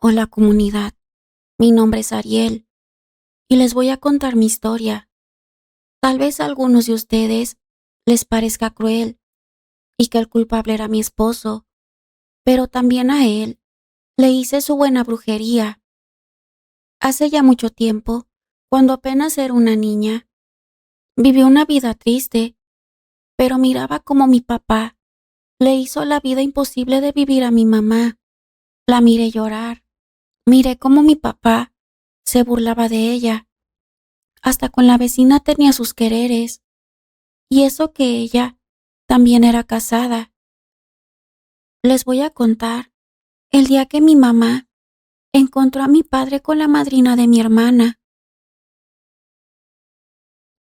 Hola comunidad, mi nombre es Ariel y les voy a contar mi historia. Tal vez a algunos de ustedes les parezca cruel y que el culpable era mi esposo, pero también a él le hice su buena brujería. Hace ya mucho tiempo, cuando apenas era una niña, viví una vida triste, pero miraba como mi papá le hizo la vida imposible de vivir a mi mamá. La miré llorar, miré cómo mi papá se burlaba de ella. Hasta con la vecina tenía sus quereres, y eso que ella también era casada. Les voy a contar el día que mi mamá encontró a mi padre con la madrina de mi hermana.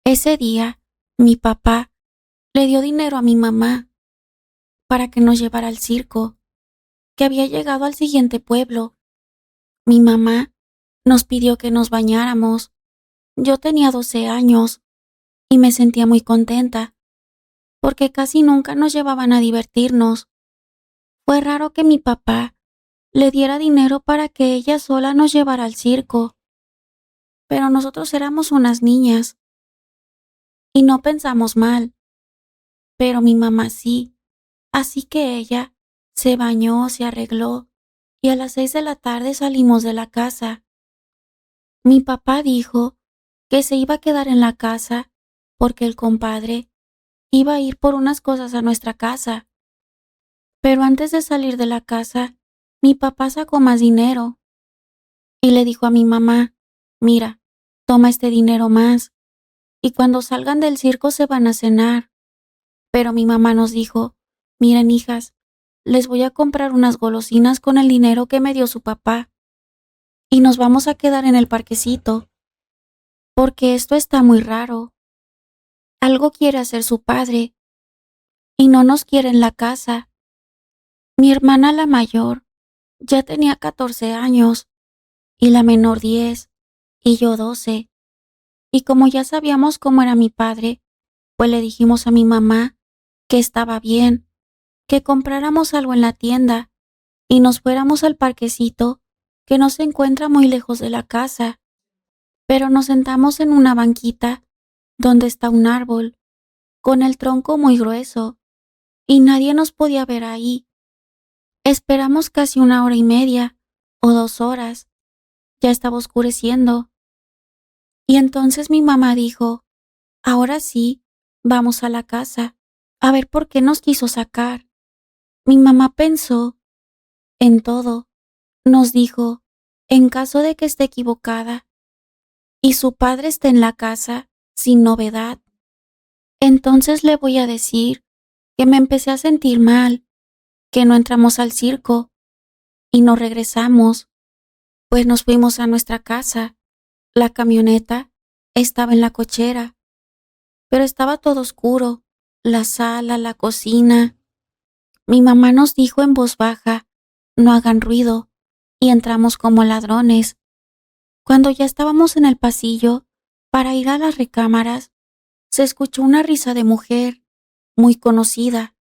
Ese día, mi papá le dio dinero a mi mamá para que nos llevara al circo, que había llegado al siguiente pueblo. Mi mamá nos pidió que nos bañáramos. Yo tenía 12 años y me sentía muy contenta, porque casi nunca nos llevaban a divertirnos. Fue raro que mi papá le diera dinero para que ella sola nos llevara al circo, pero nosotros éramos unas niñas y no pensamos mal, pero mi mamá sí, así que ella se bañó, se arregló y a las 6 de la tarde salimos de la casa. Mi papá dijo que se iba a quedar en la casa porque el compadre iba a ir por unas cosas a nuestra casa, pero antes de salir de la casa, mi papá sacó más dinero y le dijo a mi mamá: mira, toma este dinero más, y cuando salgan del circo se van a cenar. Pero mi mamá nos dijo: miren, hijas, les voy a comprar unas golosinas con el dinero que me dio su papá, y nos vamos a quedar en el parquecito, porque esto está muy raro. Algo quiere hacer su padre, y no nos quiere en la casa. Mi hermana la mayor ya tenía 14 años, y la menor 10, y yo 12. Y como ya sabíamos cómo era mi padre, pues le dijimos a mi mamá que estaba bien, que compráramos algo en la tienda y nos fuéramos al parquecito que no se encuentra muy lejos de la casa. Pero nos sentamos en una banquita donde está un árbol, con el tronco muy grueso, y nadie nos podía ver ahí. Esperamos casi 1 hora y media o 2 horas. Ya estaba oscureciendo. Y entonces mi mamá dijo: ahora sí, vamos a la casa, a ver por qué nos quiso sacar. Mi mamá pensó en todo. Nos dijo: en caso de que esté equivocada y su padre esté en la casa sin novedad, entonces le voy a decir que me empecé a sentir mal, que no entramos al circo y no regresamos, pues nos fuimos a nuestra casa. La camioneta estaba en la cochera, pero estaba todo oscuro, la sala, la cocina. Mi mamá nos dijo en voz baja: no hagan ruido, y entramos como ladrones. Cuando ya estábamos en el pasillo para ir a las recámaras, se escuchó una risa de mujer muy conocida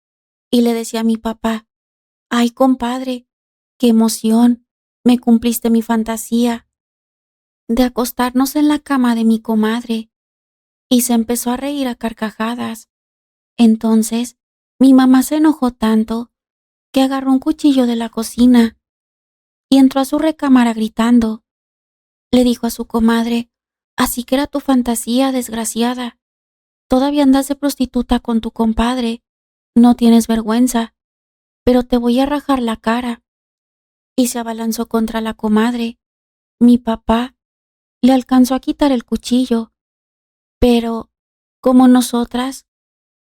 y le decía a mi papá: ay, compadre, qué emoción, me cumpliste mi fantasía de acostarnos en la cama de mi comadre. Y se empezó a reír a carcajadas. Entonces mi mamá se enojó tanto que agarró un cuchillo de la cocina y entró a su recámara gritando. Le dijo a su comadre: así que era tu fantasía, desgraciada. Todavía andas de prostituta con tu compadre. No tienes vergüenza, pero te voy a rajar la cara. Y se abalanzó contra la comadre. Mi papá le alcanzó a quitar el cuchillo, pero, como nosotras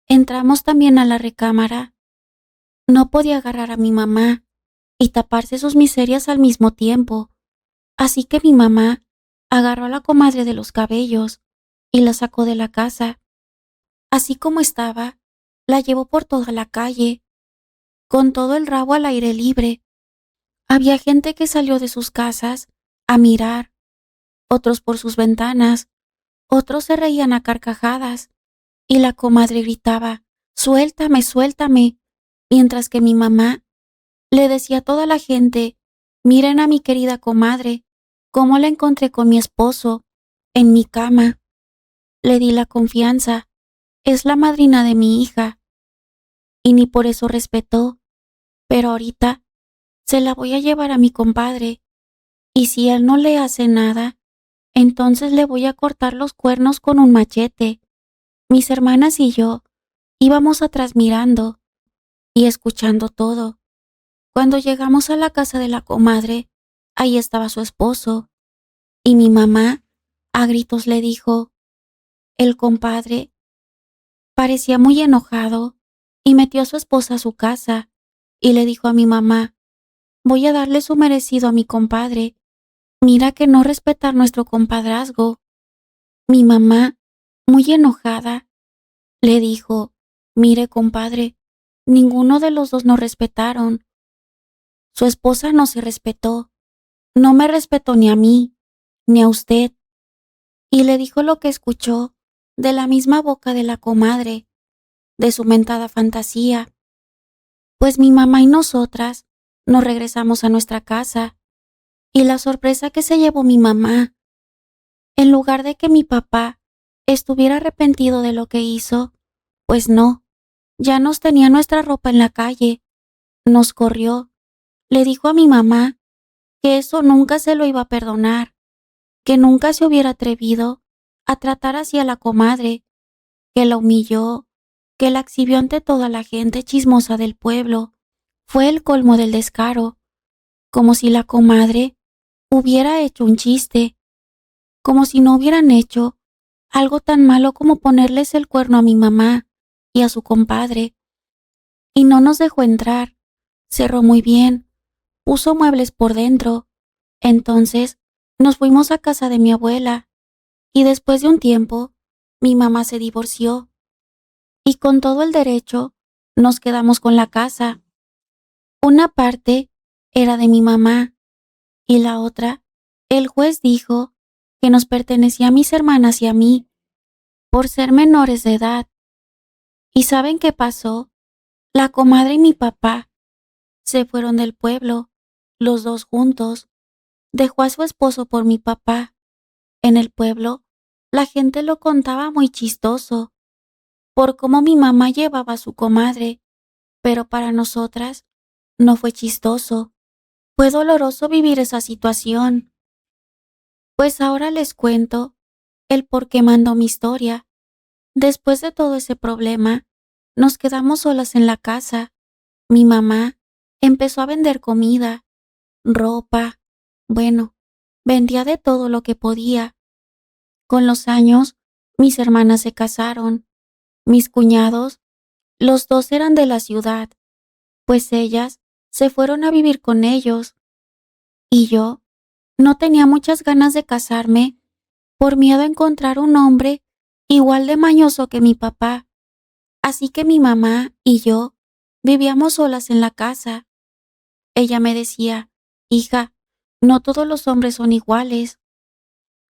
entramos también a la recámara, no podía agarrar a mi mamá y taparse sus miserias al mismo tiempo. Así que mi mamá agarró a la comadre de los cabellos y la sacó de la casa. Así como estaba, la llevó por toda la calle, con todo el rabo al aire libre. Había gente que salió de sus casas a mirar, otros por sus ventanas, otros se reían a carcajadas, y la comadre gritaba: suéltame, suéltame, mientras que mi mamá le decía a toda la gente Miren a mi querida comadre, cómo la encontré con mi esposo, en mi cama. Le di la confianza, es la madrina de mi hija, y ni por eso respetó, pero ahorita se la voy a llevar a mi compadre, y si él no le hace nada, entonces le voy a cortar los cuernos con un machete. Mis hermanas y yo íbamos atrás mirando y escuchando todo. Cuando llegamos a la casa de la comadre, ahí estaba su esposo, y mi mamá a gritos le dijo, el compadre parecía muy enojado y metió a su esposa a su casa y le dijo a mi mamá, voy a darle su merecido a mi compadre. Mira que no respetar nuestro compadrazgo. Mi mamá, muy enojada, le dijo, mire compadre, ninguno de los dos nos respetaron. Su esposa no se respetó, no me respetó ni a mí, ni a usted. Y le dijo lo que escuchó de la misma boca de la comadre, de su mentada fantasía. Pues mi mamá y nosotras nos regresamos a nuestra casa, y la sorpresa que se llevó mi mamá, en lugar de que mi papá estuviera arrepentido de lo que hizo, pues no, ya nos tenía nuestra ropa en la calle, nos corrió, le dijo a mi mamá que eso nunca se lo iba a perdonar, que nunca se hubiera atrevido a tratar así a la comadre, que la humilló, que la exhibió ante toda la gente chismosa del pueblo. Fue el colmo del descaro, como si la comadre hubiera hecho un chiste, como si no hubieran hecho algo tan malo como ponerles el cuerno a mi mamá y a su compadre. Y no nos dejó entrar, cerró muy bien, puso muebles por dentro. Entonces nos fuimos a casa de mi abuela, y después de un tiempo, mi mamá se divorció, y con todo el derecho nos quedamos con la casa. Una parte era de mi mamá, y la otra, el juez dijo que nos pertenecía a mis hermanas y a mí, por ser menores de edad. ¿Y saben qué pasó? La comadre y mi papá se fueron del pueblo, los dos juntos. Dejó a su esposo por mi papá. En el pueblo, la gente lo contaba muy chistoso, por cómo mi mamá llevaba a su comadre, pero para nosotras no fue chistoso. Fue doloroso vivir esa situación. Pues ahora les cuento el por qué mandó mi historia. Después de todo ese problema, nos quedamos solas en la casa. Mi mamá empezó a vender comida, ropa, bueno, vendía de todo lo que podía. Con los años, mis hermanas se casaron. Mis cuñados, los dos eran de la ciudad, pues ellas se fueron a vivir con ellos. Y yo no tenía muchas ganas de casarme por miedo a encontrar un hombre igual de mañoso que mi papá. Así que mi mamá y yo vivíamos solas en la casa. Ella me decía, hija, no todos los hombres son iguales.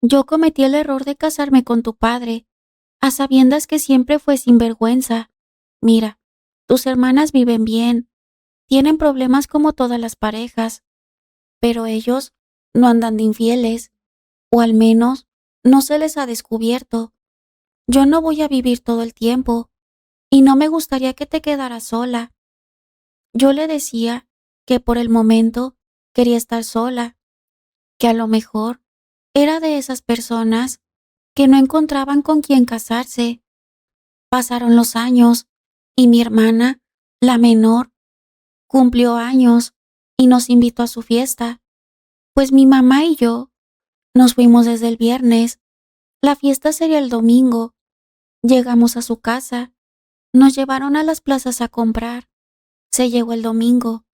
Yo cometí el error de casarme con tu padre, a sabiendas que siempre fue sinvergüenza. Mira, tus hermanas viven bien, tienen problemas como todas las parejas, pero ellos no andan de infieles, o al menos no se les ha descubierto. Yo no voy a vivir todo el tiempo, y no me gustaría que te quedaras sola. Yo le decía que por el momento quería estar sola, que a lo mejor era de esas personas que no encontraban con quién casarse. Pasaron los años y mi hermana, la menor, cumplió años y nos invitó a su fiesta. Pues mi mamá y yo nos fuimos desde el viernes. La fiesta sería el domingo. Llegamos a su casa. Nos llevaron a las plazas a comprar. Se llegó el domingo.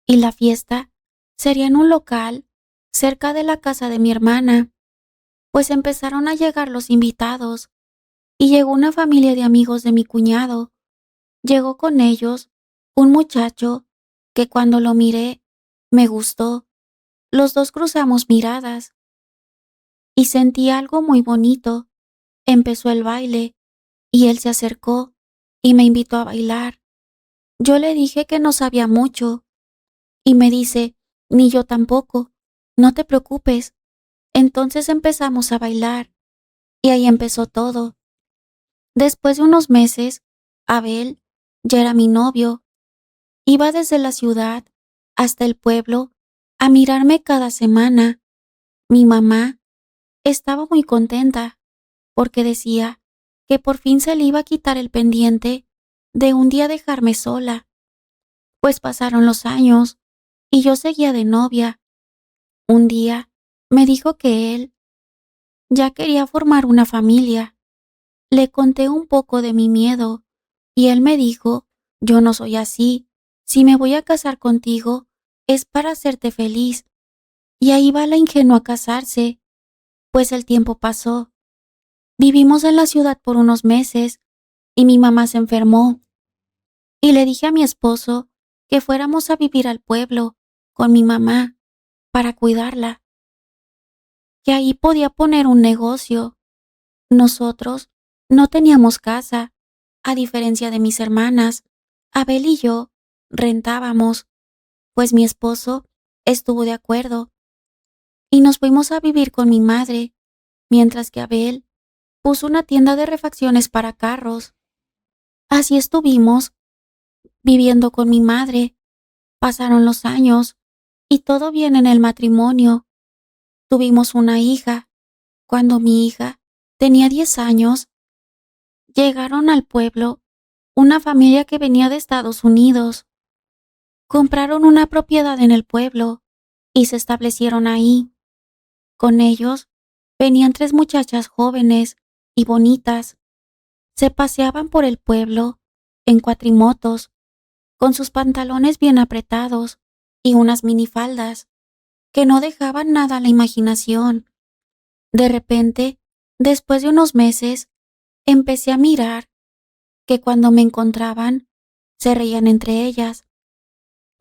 Y la fiesta sería en un local cerca de la casa de mi hermana. Pues empezaron a llegar los invitados. Y llegó una familia de amigos de mi cuñado. Llegó con ellos un muchacho que cuando lo miré me gustó. Los dos cruzamos miradas y sentí algo muy bonito. Empezó el baile y él se acercó y me invitó a bailar. Yo le dije que no sabía mucho y me dice, Ni yo tampoco. No te preocupes. Entonces empezamos a bailar y ahí empezó todo. Después de unos meses, Abel ya era mi novio. Iba desde la ciudad hasta el pueblo a mirarme cada semana. Mi mamá estaba muy contenta porque decía que por fin se le iba a quitar el pendiente de un día dejarme sola. Pues pasaron los años y yo seguía de novia. Un día me dijo que él ya quería formar una familia. Le conté un poco de mi miedo y él me dijo, yo no soy así. Si me voy a casar contigo es para hacerte feliz. Y ahí va la ingenua a casarse. Pues el tiempo pasó. Vivimos en la ciudad por unos meses y mi mamá se enfermó. Y le dije a mi esposo que fuéramos a vivir al pueblo con mi mamá para cuidarla, que ahí podía poner un negocio. Nosotros no teníamos casa, a diferencia de mis hermanas. Abel y yo rentábamos, pues mi esposo estuvo de acuerdo y nos fuimos a vivir con mi madre, mientras que Abel puso una tienda de refacciones para carros. Así estuvimos, viviendo con mi madre. Pasaron los años y todo bien en el matrimonio. Tuvimos una hija. Cuando mi hija tenía 10 años, llegaron al pueblo una familia que venía de Estados Unidos. Compraron una propiedad en el pueblo y se establecieron ahí. Con ellos venían 3 muchachas jóvenes y bonitas. Se paseaban por el pueblo en cuatrimotos, con sus pantalones bien apretados y unas minifaldas que no dejaban nada a la imaginación. De repente, después de unos meses, empecé a mirar que cuando me encontraban, se reían entre ellas.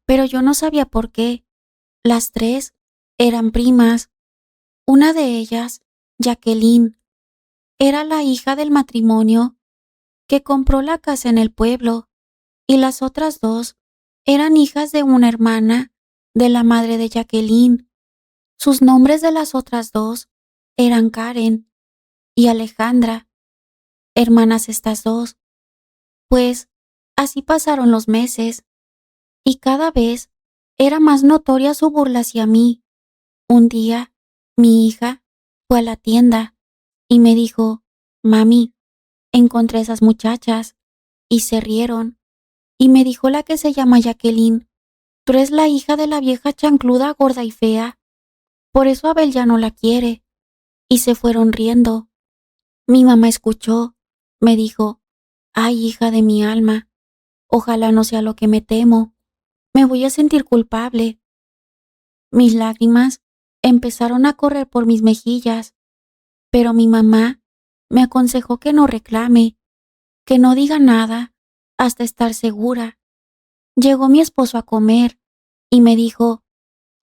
Pero yo no sabía por qué. Las 3 eran primas. Una de ellas, Jacqueline, era la hija del matrimonio que compró la casa en el pueblo, y las otras 2 eran hijas de una hermana de la madre de Jacqueline. Sus nombres de las otras 2 eran Karen y Alejandra, hermanas estas 2. Pues así pasaron los meses y cada vez era más notoria su burla hacia mí. Un día, mi hija fue a la tienda y me dijo, mami, encontré esas muchachas, y se rieron. Y me dijo la que se llama Jacqueline, tú eres la hija de la vieja chancluda, gorda y fea. Por eso Abel ya no la quiere. Y se fueron riendo. Mi mamá escuchó. Me dijo, ay, hija de mi alma, ojalá no sea lo que me temo. Me voy a sentir culpable. Mis lágrimas empezaron a correr por mis mejillas, pero mi mamá me aconsejó que no reclame, que no diga nada hasta estar segura. Llegó mi esposo a comer y me dijo,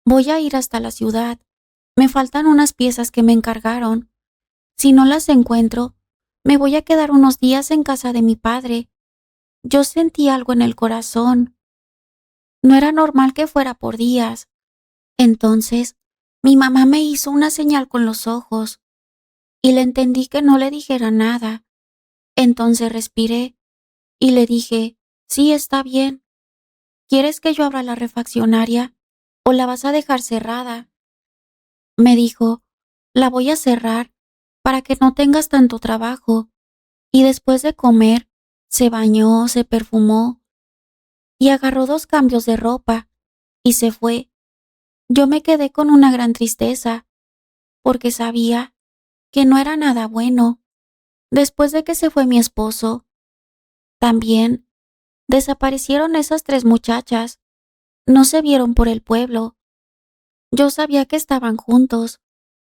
voy a ir hasta la ciudad. Me faltan unas piezas que me encargaron. Si no las encuentro, me voy a quedar unos días en casa de mi padre. Yo sentí algo en el corazón. No era normal que fuera por días. Entonces, mi mamá me hizo una señal con los ojos y le entendí que no le dijera nada. Entonces respiré y le dije, sí, está bien. ¿Quieres que yo abra la refaccionaria o la vas a dejar cerrada? Me dijo, la voy a cerrar para que no tengas tanto trabajo. Y después de comer, se bañó, se perfumó y agarró 2 cambios de ropa y se fue. Yo me quedé con una gran tristeza porque sabía que no era nada bueno. Después de que se fue mi esposo, también desaparecieron esas 3 muchachas. No se vieron por el pueblo. Yo sabía que estaban juntos.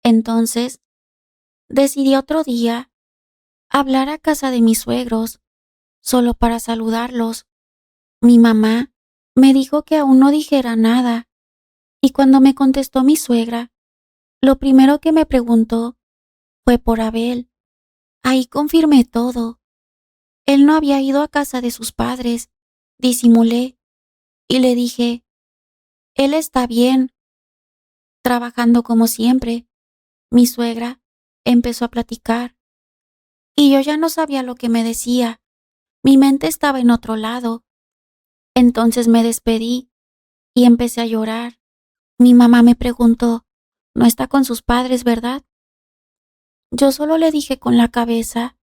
Entonces, decidí otro día hablar a casa de mis suegros, solo para saludarlos. Mi mamá me dijo que aún no dijera nada, y cuando me contestó mi suegra, lo primero que me preguntó fue por Abel. Ahí confirmé todo. Él no había ido a casa de sus padres. Disimulé y le dije, él está bien, trabajando como siempre, mi suegra empezó a platicar y yo ya no sabía lo que me decía. Mi mente estaba en otro lado. Entonces me despedí y empecé a llorar. Mi mamá me preguntó, ¿no está con sus padres, verdad? Yo solo le dije con la cabeza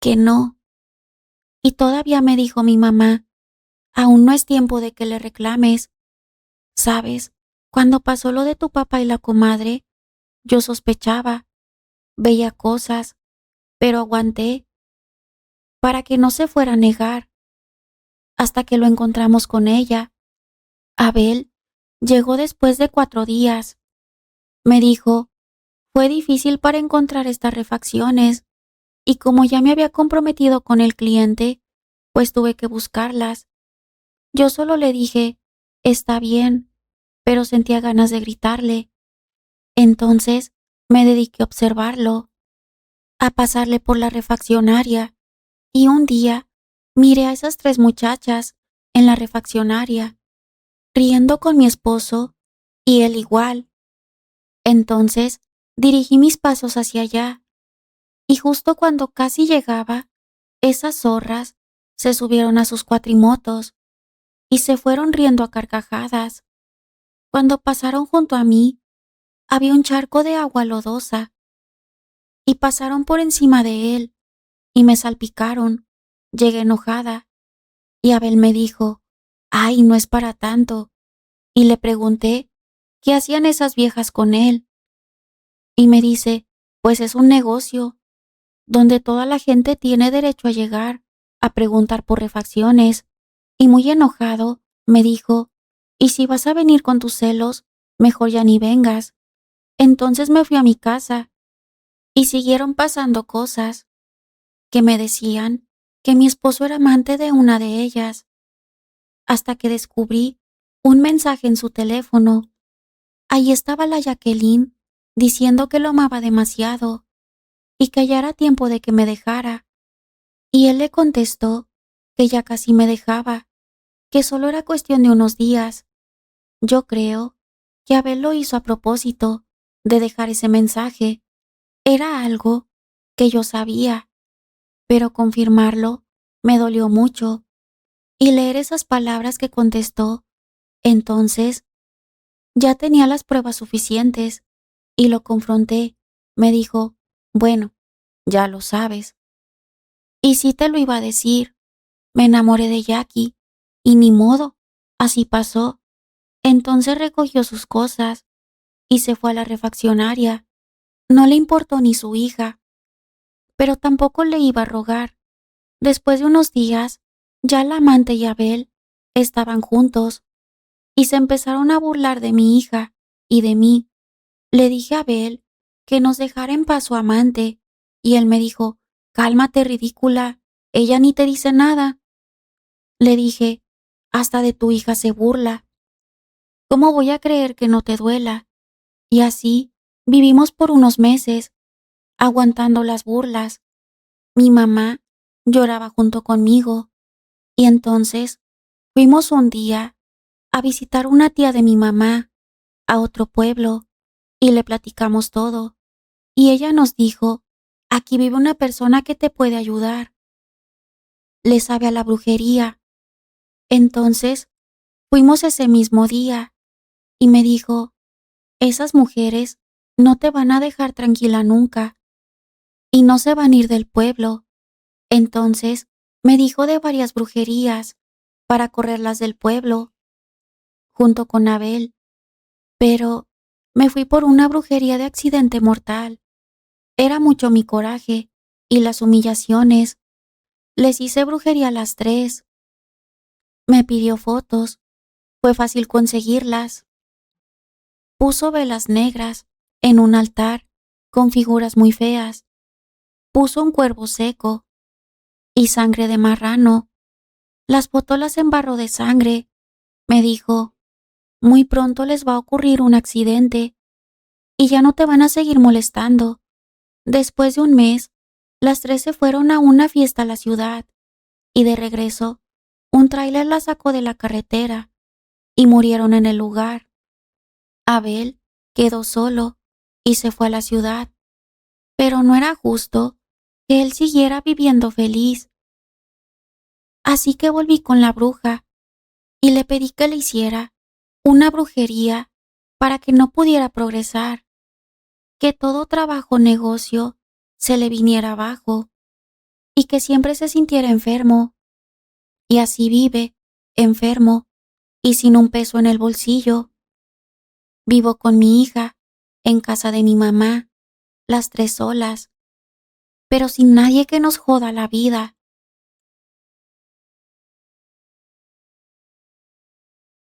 que no. Y todavía me dijo mi mamá, aún no es tiempo de que le reclames. ¿Sabes? Cuando pasó lo de tu papá y la comadre, yo sospechaba, veía cosas, pero aguanté para que no se fuera a negar hasta que lo encontramos con ella. Abel llegó después de 4 días. Me dijo, fue difícil para encontrar estas refacciones y como ya me había comprometido con el cliente, pues tuve que buscarlas. Yo solo le dije, está bien, pero sentía ganas de gritarle. Entonces me dediqué a observarlo, a pasarle por la refaccionaria, y un día miré a esas 3 muchachas en la refaccionaria, riendo con mi esposo, y él igual. Entonces dirigí mis pasos hacia allá, y justo cuando casi llegaba, esas zorras se subieron a sus cuatrimotos y se fueron riendo a carcajadas. Cuando pasaron junto a mí, había un charco de agua lodosa, y pasaron por encima de él, y me salpicaron. Llegué enojada, y Abel me dijo, «Ay, no es para tanto», y le pregunté, «¿Qué hacían esas viejas con él?» Y me dice, «Pues es un negocio, donde toda la gente tiene derecho a llegar, a preguntar por refacciones», y muy enojado, me dijo, «Y si vas a venir con tus celos, mejor ya ni vengas». Entonces me fui a mi casa, y siguieron pasando cosas, que me decían que mi esposo era amante de una de ellas, hasta que descubrí un mensaje en su teléfono. Ahí estaba la Jacqueline diciendo que lo amaba demasiado y que ya era tiempo de que me dejara. Y él le contestó que ya casi me dejaba, que solo era cuestión de unos días. Yo creo que Abel lo hizo a propósito de dejar ese mensaje. Era algo que yo sabía, pero confirmarlo me dolió mucho. Y leer esas palabras que contestó, entonces ya tenía las pruebas suficientes y lo confronté. Me dijo, «Bueno, ya lo sabes». Y sí te lo iba a decir, me enamoré de Jackie y ni modo, así pasó. Entonces recogió sus cosas y se fue a la refaccionaria. No le importó ni su hija, pero tampoco le iba a rogar. Después de unos días, ya la amante y Abel estaban juntos y se empezaron a burlar de mi hija y de mí. Le dije a Abel que nos dejara en paz su amante y él me dijo, «Cálmate, ridícula, ella ni te dice nada». Le dije, «Hasta de tu hija se burla. ¿Cómo voy a creer que no te duela?» Y así vivimos por unos meses, aguantando las burlas. Mi mamá lloraba junto conmigo y entonces fuimos un día a visitar una tía de mi mamá a otro pueblo y le platicamos todo. Y ella nos dijo, «Aquí vive una persona que te puede ayudar. Le sabe a la brujería». Entonces fuimos ese mismo día y me dijo, «Esas mujeres no te van a dejar tranquila nunca y no se van a ir del pueblo». Entonces me dijo de varias brujerías para correrlas del pueblo, junto con Abel, pero me fui por una brujería de accidente mortal. Era mucho mi coraje y las humillaciones. Les hice brujería a las 3. Me pidió fotos. Fue fácil conseguirlas. Puso velas negras en un altar con figuras muy feas. Puso un cuervo seco y sangre de marrano. Las fotos las embarró de sangre. Me dijo, «Muy pronto les va a ocurrir un accidente y ya no te van a seguir molestando». Después de un mes, las 3 se fueron a una fiesta a la ciudad y de regreso, un tráiler las sacó de la carretera y murieron en el lugar. Abel quedó solo y se fue a la ciudad, pero no era justo que él siguiera viviendo feliz. Así que volví con la bruja y le pedí que le hiciera una brujería para que no pudiera progresar, que todo trabajo o negocio se le viniera abajo y que siempre se sintiera enfermo. Y así vive, enfermo y sin un peso en el bolsillo. Vivo con mi hija, en casa de mi mamá, las tres solas, pero sin nadie que nos joda la vida.